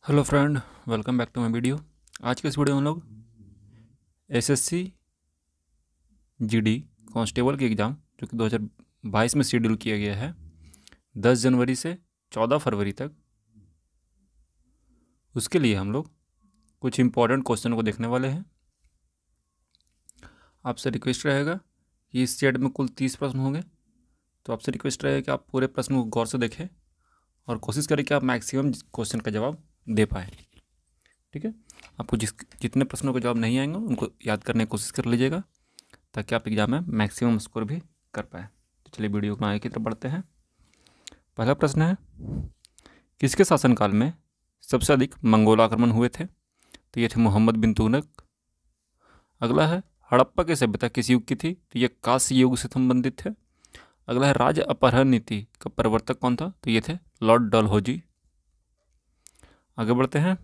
Hello friend, welcome back to my video. आज के इस वीडियो में हम लोग एसएससी जीडी कांस्टेबल की एग्ज़ाम जो कि 2022 में शेड्यूल किया गया है 10 जनवरी से 14 फरवरी तक, उसके लिए हम लोग कुछ इम्पोर्टेंट क्वेश्चन को देखने वाले हैं। आपसे रिक्वेस्ट रहेगा कि इस सेट में कुल 30 प्रश्न होंगे, तो आपसे रिक्वेस्ट रहेगा कि आप पूरे प्रश्न को गौर से देखें और कोशिश करें कि आप मैक्सिमम क्वेश्चन का जवाब दे पाएँ। ठीक है, आपको जितने प्रश्नों के जवाब नहीं आएंगे उनको याद करने की कोशिश कर लीजिएगा ताकि आप एग्जाम में मैक्सिमम स्कोर भी कर पाए। तो चलिए वीडियो को आगे की तरफ बढ़ते हैं। पहला प्रश्न है, किसके शासनकाल में सबसे अधिक मंगोल आक्रमण हुए थे? तो ये थे मोहम्मद बिन तुगलक। अगला है, हड़प्पा की सभ्यता किस युग की थी? तो ये कांस्य युग से संबंधित है। अगला है, राज्य अपहरण नीति का प्रवर्तक कौन था? तो ये थे लॉर्ड डलहौजी। आगे बढ़ते हैं।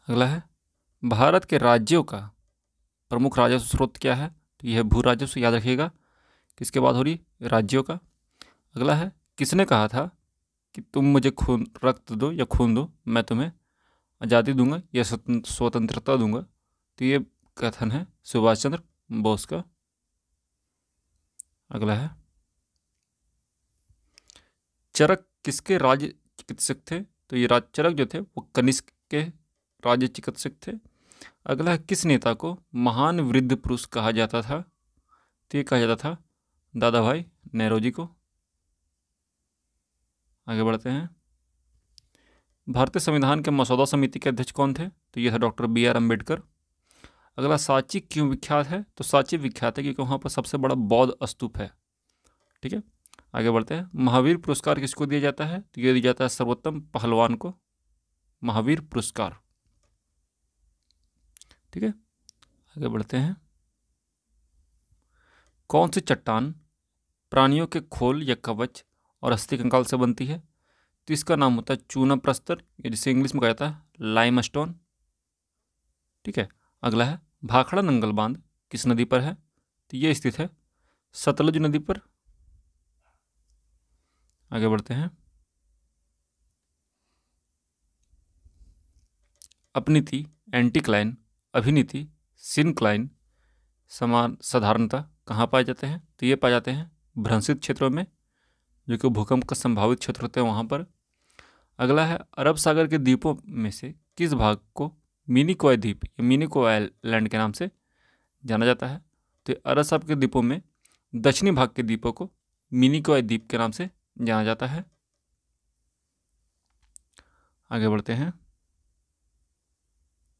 अगला है, भारत के राज्यों का प्रमुख राजस्व स्रोत क्या है? तो यह भू राजस्व, याद रखिएगा किसके बात हो रही? राज्यों का। अगला है, किसने कहा था कि तुम मुझे खून रक्त दो या खून दो, मैं तुम्हें आज़ादी दूंगा या स्वतंत्रता दूंगा? तो ये कथन है सुभाष चंद्र बोस का। अगला है, चरक किसके राज्य चिकित्सक थे? तो ये चरक जो थे वो कनिष्क के राज्य चिकित्सक थे। अगला है, किस नेता को महान वृद्ध पुरुष कहा जाता था? तो ये कहा जाता था दादा भाई नेहरू को। आगे बढ़ते हैं। भारतीय संविधान के मसौदा समिति के अध्यक्ष कौन थे? तो ये था डॉक्टर बी आर अम्बेडकर। अगला, सांची क्यों विख्यात है? तो सांची विख्यात है क्योंकि वहाँ पर सबसे बड़ा बौद्ध स्तूप है। ठीक है, आगे बढ़ते हैं। महावीर पुरस्कार किसको दिया जाता है? तो ये दिया जाता है सर्वोत्तम पहलवान को, महावीर पुरस्कार। ठीक है, आगे बढ़ते हैं। कौन सी चट्टान प्राणियों के खोल या कवच और अस्थि कंकाल से बनती है? तो इसका नाम होता है चूना प्रस्तर, या जिसे इंग्लिश में कहा जाता है लाइमस्टोन। ठीक है, अगला है, भाखड़ा नंगल बांध किस नदी पर है? तो ये स्थित है सतलुज नदी पर। आगे बढ़ते हैं। अपनीति, एंटीक्लाइन, अभिनीति, सिनक्लाइन समान साधारणता कहाँ पाए जाते हैं? तो ये पाए जाते हैं भ्रंशित क्षेत्रों में, जो कि भूकंप का संभावित क्षेत्र होते हैं वहाँ पर। अगला है, अरब सागर के द्वीपों में से किस भाग को मिनिकॉय द्वीप या मिनिकॉय आइलैंड के नाम से जाना जाता है? तो अरब सागर के द्वीपों में दक्षिणी भाग के द्वीपों को मिनिकॉय द्वीप के नाम से जाना जाता है। आगे बढ़ते हैं।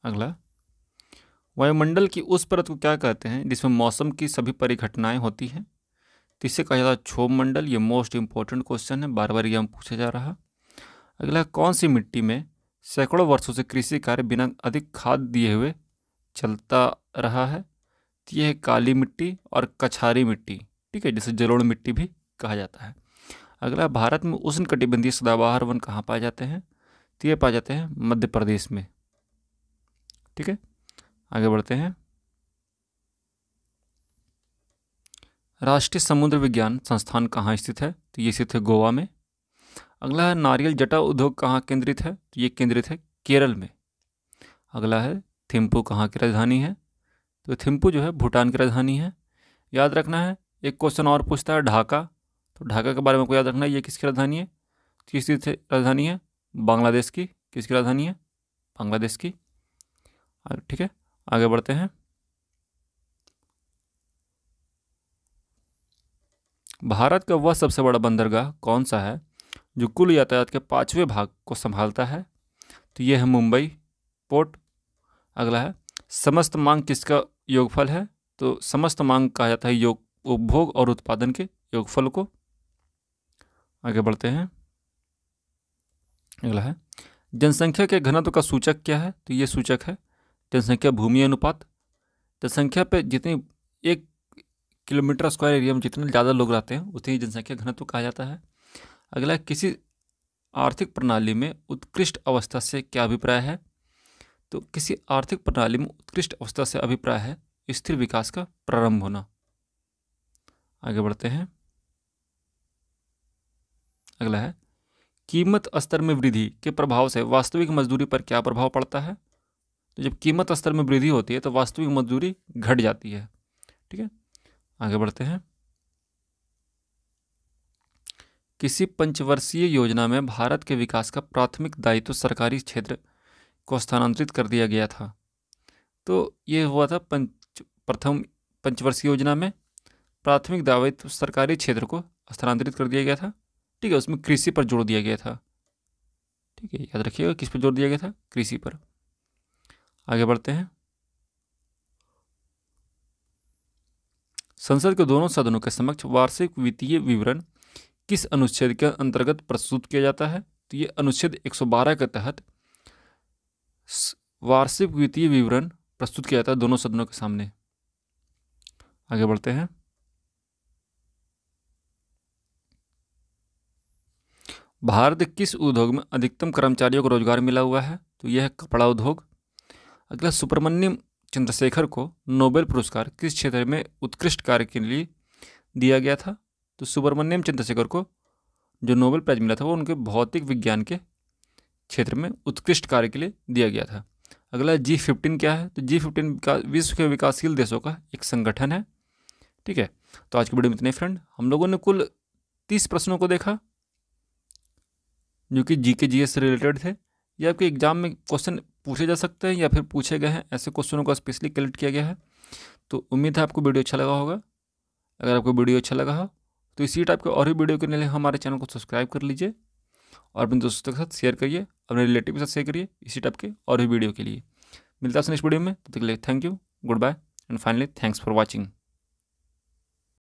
अगला, वायुमंडल की उस परत को क्या कहते हैं जिसमें मौसम की सभी परिघटनाएं होती हैं? तो इसे कहा जाता है क्षोभ मंडल। ये मोस्ट इंपॉर्टेंट क्वेश्चन है, बार बार ये हम पूछा जा रहा। अगला, कौन सी मिट्टी में सैकड़ों वर्षों से कृषि कार्य बिना अधिक खाद दिए हुए चलता रहा है? तो यह है काली मिट्टी और कछारी मिट्टी। ठीक है, जिसे जलोढ़ मिट्टी भी कहा जाता है। अगला, भारत में उष्णकटिबंधीय सदाबहार वन कहाँ पाए जाते हैं? तो ये पाए जाते हैं मध्य प्रदेश में। ठीक है, आगे बढ़ते हैं। राष्ट्रीय समुद्र विज्ञान संस्थान कहाँ स्थित है? तो ये स्थित है गोवा में। अगला है, नारियल जटा उद्योग कहाँ केंद्रित है? तो ये केंद्रित है केरल में। अगला है, थिम्पू कहाँ की राजधानी है? तो थिम्पू जो है भूटान की राजधानी है। याद रखना है, एक क्वेश्चन और पूछता है ढाका, तो ढाका के बारे में आपको याद रखना है, ये किसकी राजधानी है? किसकी राजधानी है? बांग्लादेश की। किसकी राजधानी है? बांग्लादेश की। ठीक है, आगे बढ़ते हैं। भारत का वह सबसे बड़ा बंदरगाह कौन सा है जो कुल यातायात के 5वें भाग को संभालता है? तो यह है मुंबई पोर्ट। अगला है, समस्त मांग किसका योगफल है? तो समस्त मांग कहा जाता है योग उपभोग और उत्पादन के योगफल को। आगे बढ़ते हैं। अगला है, जनसंख्या के घनत्व का सूचक क्या है? तो ये सूचक है जनसंख्या भूमि अनुपात। जनसंख्या पे जितनी 1 किलोमीटर स्क्वायर एरिया में जितने ज़्यादा लोग रहते हैं उतनी जनसंख्या घनत्व कहा जाता है। अगला, किसी आर्थिक प्रणाली में उत्कृष्ट अवस्था से क्या अभिप्राय है? तो किसी आर्थिक प्रणाली में उत्कृष्ट अवस्था से अभिप्राय है स्थिर विकास का प्रारंभ होना। आगे बढ़ते हैं। अगला है, कीमत स्तर में वृद्धि के प्रभाव से वास्तविक मजदूरी पर क्या प्रभाव पड़ता है? तो जब कीमत स्तर में वृद्धि होती है तो वास्तविक मजदूरी घट जाती है। ठीक है, आगे बढ़ते हैं। किसी पंचवर्षीय योजना में भारत के विकास का प्राथमिक दायित्व सरकारी क्षेत्र को स्थानांतरित कर दिया गया था। तो ये हुआ था प्रथम पंचवर्षीय योजना में प्राथमिक दायित्व सरकारी क्षेत्र को स्थानांतरित कर दिया गया था। ठीक है, उसमें कृषि पर जोर दिया गया था। ठीक है, याद रखिएगा किस पर जोर दिया गया था? कृषि पर। आगे बढ़ते हैं। संसद के दोनों सदनों के समक्ष वार्षिक वित्तीय विवरण किस अनुच्छेद के अंतर्गत प्रस्तुत किया जाता है? तो ये अनुच्छेद 112 के तहत वार्षिक वित्तीय विवरण प्रस्तुत किया जाता है दोनों सदनों के सामने। आगे बढ़ते हैं। भारत किस उद्योग में अधिकतम कर्मचारियों को रोजगार मिला हुआ है? तो यह है कपड़ा उद्योग। अगला, सुब्रमण्यम चंद्रशेखर को नोबेल पुरस्कार किस क्षेत्र में उत्कृष्ट कार्य के लिए दिया गया था? तो सुब्रमण्यम चंद्रशेखर को जो नोबेल प्राइज मिला था वो उनके भौतिक विज्ञान के क्षेत्र में उत्कृष्ट कार्य के लिए दिया गया था। अगला, G15 क्या है? तो G15 विश्व के विकासशील देशों का एक संगठन है। ठीक है, तो आज की वीडियो में इतने फ्रेंड। हम लोगों ने कुल 30 प्रश्नों को देखा जो कि GK GS से रिलेटेड थे। ये आपके एग्जाम में क्वेश्चन पूछे जा सकते हैं या फिर पूछे गए हैं, ऐसे क्वेश्चनों को स्पेशली कलेक्ट किया गया है। तो उम्मीद है आपको वीडियो अच्छा लगा होगा। अगर आपको वीडियो अच्छा लगा हो तो इसी टाइप के और भी वीडियो के लिए हमारे चैनल को सब्सक्राइब कर लीजिए और अपने दोस्तों के साथ शेयर करिए, अपने रिलेटिव के साथ शेयर करिए इसी टाइप के और भी वीडियो के लिए। मिलता है नेक्स्ट वीडियो में, तब तक के लिए thank you, good bye and finally thanks for watching.